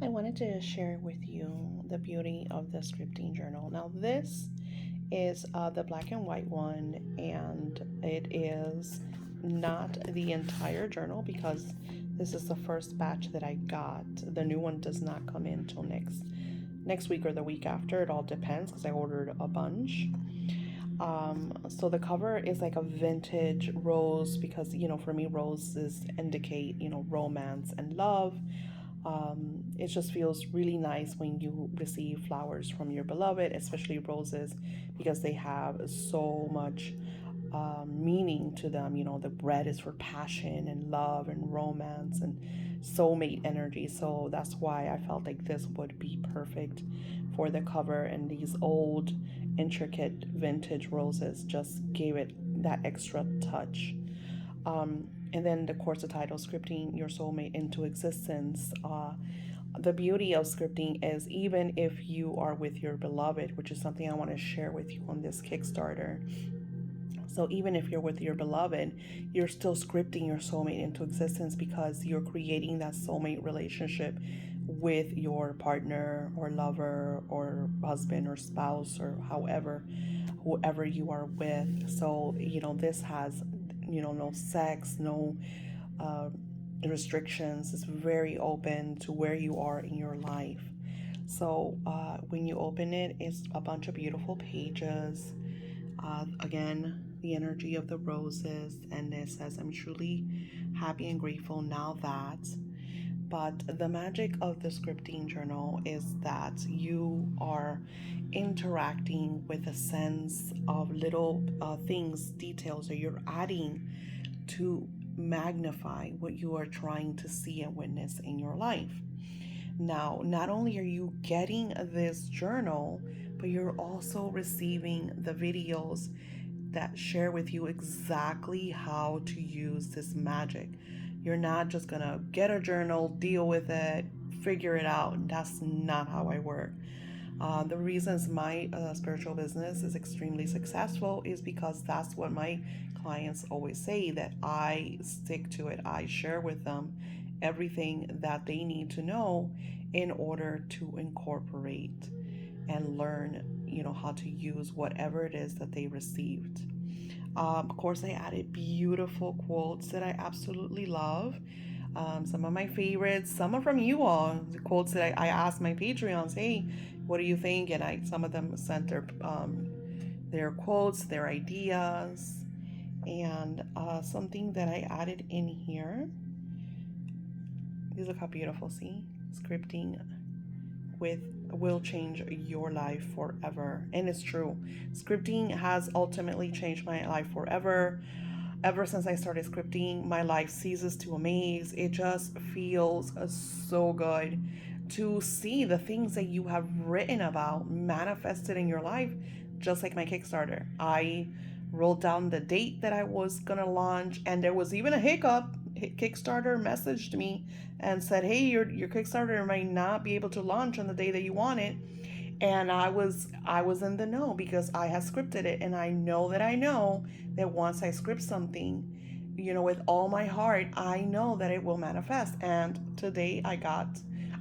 I wanted to share with you the beauty of the scripting journal. Now, this is the black and white one, and it is not the entire journal because this is the first batch that I got. The new one does not come in till next week or the week after. It all depends because I ordered a bunch. So the cover is like a vintage rose because, for me, roses indicate, romance and love. It just feels really nice when you receive flowers from your beloved, especially roses, because they have so much meaning to them. The red is for passion and love and romance and soulmate energy. So that's why I felt like this would be perfect for the cover. And these old, intricate vintage roses just gave it that extra touch. And then, of course, the title, Scripting Your Soulmate into Existence. The beauty of scripting is even if you are with your beloved, which is something I want to share with you on this Kickstarter. So even if you're with your beloved, you're still scripting your soulmate into existence because you're creating that soulmate relationship with your partner or lover or husband or spouse or whoever you are with. So, this has, no sex, no uh, restrictions. It's very open to where you are in your life. So when you open it, it's a bunch of beautiful pages. Again, the energy of the roses, and it says, I'm truly happy and grateful now that. But the magic of the scripting journal is that you are interacting with a sense of little things, details that you're adding to magnify what you are trying to see and witness in your life. Now, not only are you getting this journal, but you're also receiving the videos that share with you exactly how to use this magic. You're not just gonna get a journal, deal with it, figure it out. That's not how I work. The reasons my spiritual business is extremely successful is because that's what my clients always say, that I stick to it. I share with them everything that they need to know in order to incorporate and learn, how to use whatever it is that they received. Of course, I added beautiful quotes that I absolutely love. Some of my favorites, some are from you all. The quotes that I asked my Patreons, hey, what do you think? And some of them sent their quotes, their ideas, and something that I added in here. Look how beautiful. See, scripting with will change your life forever, and it's true. Scripting has ultimately changed my life forever. Ever since I started scripting, my life ceases to amaze. It just feels so good to see the things that you have written about manifested in your life, just like my Kickstarter. I wrote down the date that I was gonna launch, and there was even a hiccup. Kickstarter messaged me and said, "Hey, your Kickstarter might not be able to launch on the day that you want it." And I was in the know because I had scripted it, and I know that once I script something, with all my heart, I know that it will manifest. And today I got,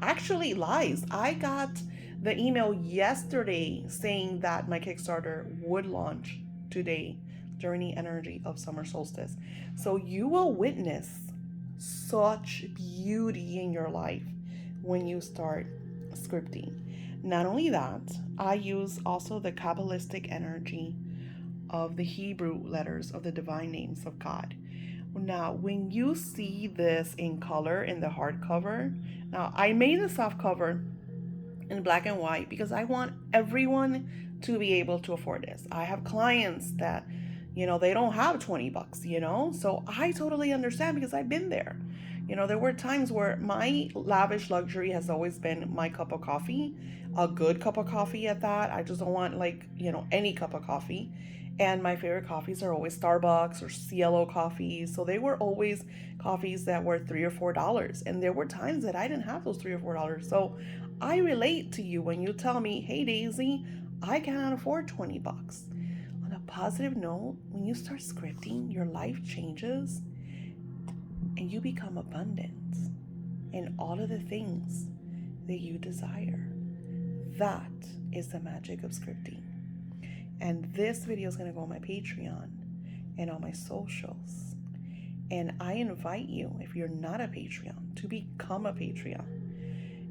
actually, lies. I got the email yesterday saying that my Kickstarter would launch today during the energy of summer solstice. So you will witness such beauty in your life when you start scripting. Not only that, I use also the Kabbalistic energy of the Hebrew letters of the divine names of God. Now, when you see this in color in the hardcover, now I made the soft cover in black and white because I want everyone to be able to afford this. I have clients that, they don't have $20, so I totally understand because I've been there. There were times where my lavish luxury has always been my cup of coffee, a good cup of coffee at that. I just don't want any cup of coffee. And my favorite coffees are always Starbucks or Cielo coffees. So they were always coffees that were $3 or $4. And there were times that I didn't have those $3 or $4. So I relate to you when you tell me, hey Daisy, I cannot afford $20. On a positive note, when you start scripting, your life changes and you become abundant in all of the things that you desire. That is the magic of scripting. And this video is going to go on my Patreon and on my socials. And I invite you, if you're not a Patreon, to become a Patreon.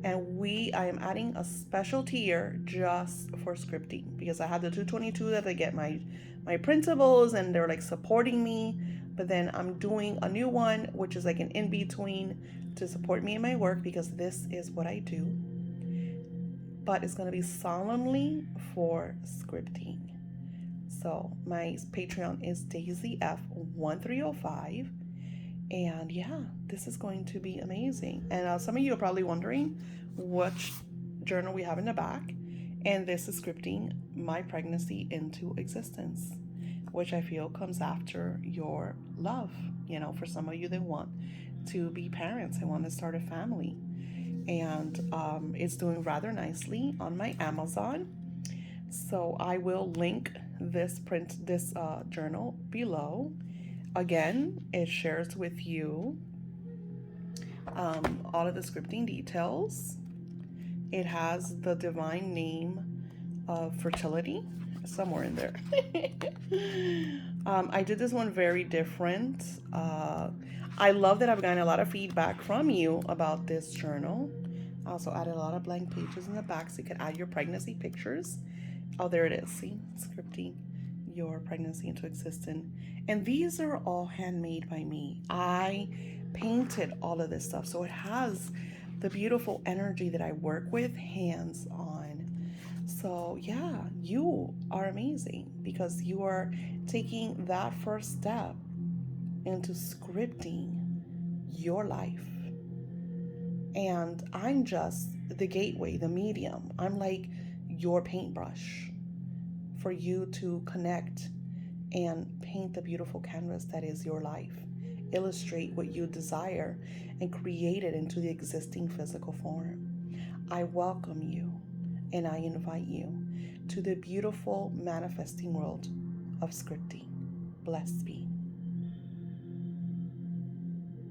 And I am adding a special tier just for scripting, because I have the 222 that I get my principals and they're like supporting me. But then I'm doing a new one, which is like an in-between to support me in my work, because this is what I do. But it's going to be solemnly for scripting. So my Patreon is Daisy F1305. And yeah, this is going to be amazing. And some of you are probably wondering which journal we have in the back. And this is scripting my pregnancy into existence, which I feel comes after your love. You know, for some of you that want to be parents and want to start a family. And it's doing rather nicely on my Amazon. So I will link this journal below. Again, it shares with you all of the scripting details. It has the divine name of fertility somewhere in there. I did this one very different. I love that I've gotten a lot of feedback from you about this journal. I also added a lot of blank pages in the back so you could add your pregnancy pictures. Oh, there it is. See, scripting your pregnancy into existence. And these are all handmade by me. I painted all of this stuff, so it has the beautiful energy that I work with hands on. So yeah, you are amazing, because you are taking that first step into scripting your life. And I'm just the gateway, the medium. I'm like your paintbrush for you to connect and paint the beautiful canvas that is your life. Illustrate what you desire and create it into the existing physical form. I welcome you and I invite you to the beautiful manifesting world of scripting. Blessed be.